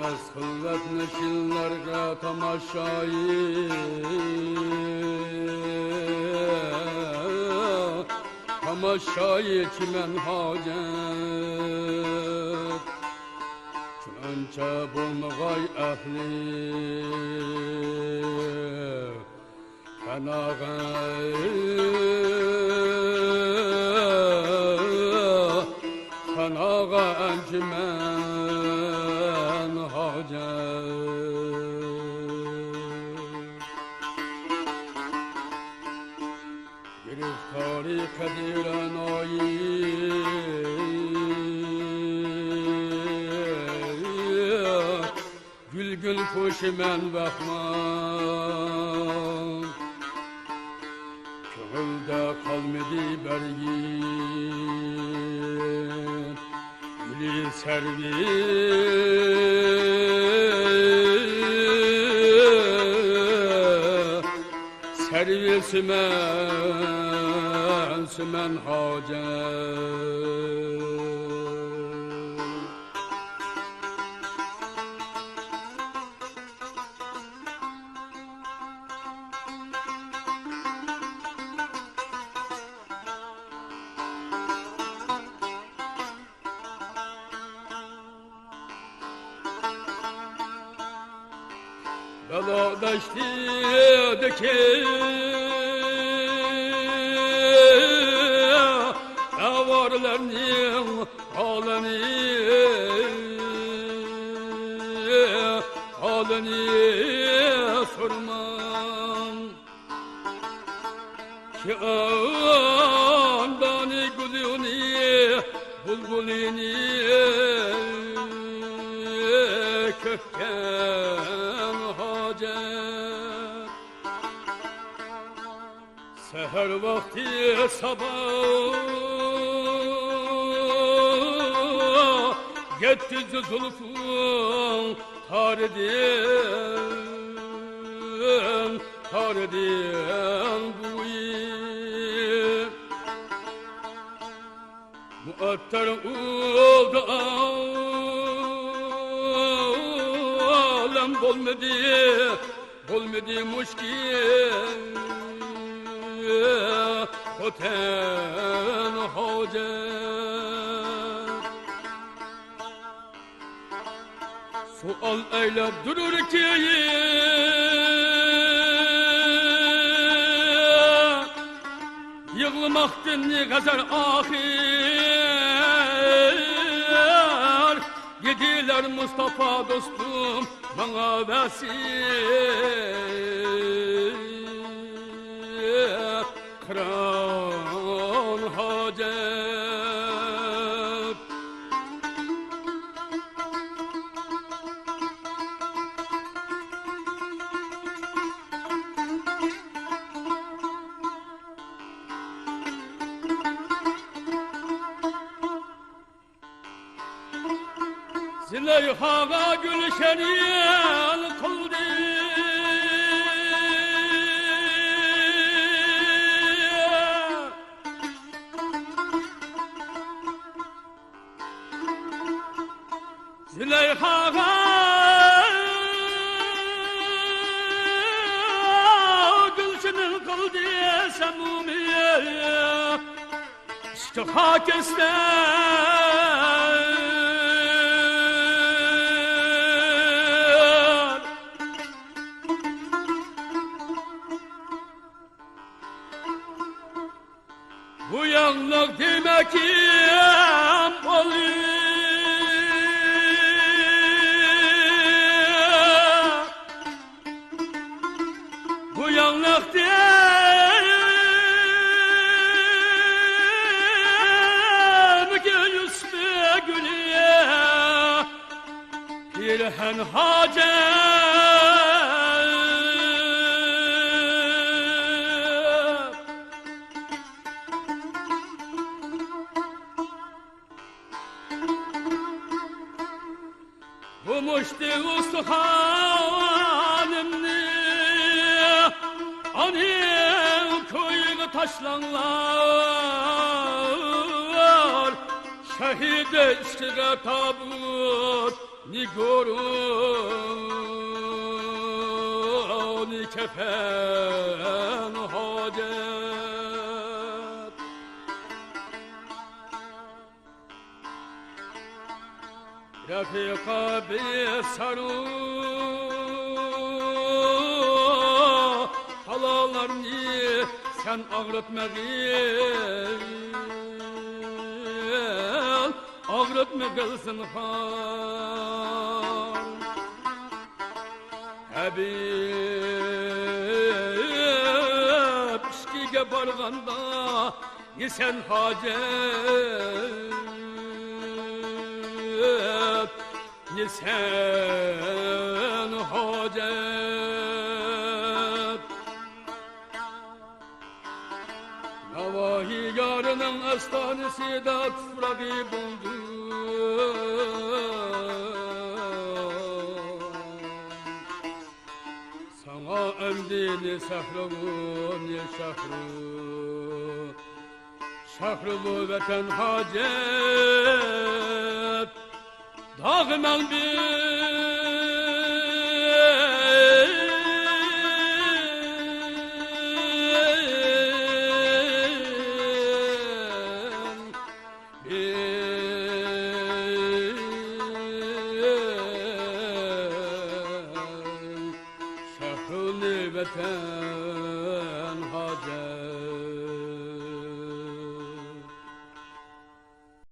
Gelmez kıllet neşillerge tamaşayı, tamaşayı kimen hacet. Çünce bulmagay ehli fenagay, fenaga encümen hacet. Giriftari kediren ayi, gül gül kuşimen bakmam, köğülde kalmadı bergin, gülü servi servi sümen hacet. Bela deştideki avarlarının halini sormam ki andani gülüni bulbulini kökken hacet. Seher vakti sabah gitti zulfun tardin buyi. Muattar oldu alem bulmadı muşkin koten hacet. Sual eylep durur ki yığılmaktın ne kadar ahir. Yediler Mustafa dostum bana vesir. Kıran hacet. Züleyha'a gülşeni kıldı, Züleyha'a gülşeni kıldı semumi istihak ister. Bu yanlık demek ki oluyor. Bu yanlık demek ki üstüne gülüyor. Pirhen hacet. Bu muşti ustuhanımni anı köyüne taşlanlar Şehide işkiga tabut ni gorun ni kefen hacet Refika bir saru halalarını sen ağrıtmağın ağrıtma kılsın hal Habib işkiga barganda sen hacet sen hacet Navahi yarının astanesi de tufrağı buldu Sana emdini sahrun ya şahru Şahru bu vatan hacet Dağımel şahru vatan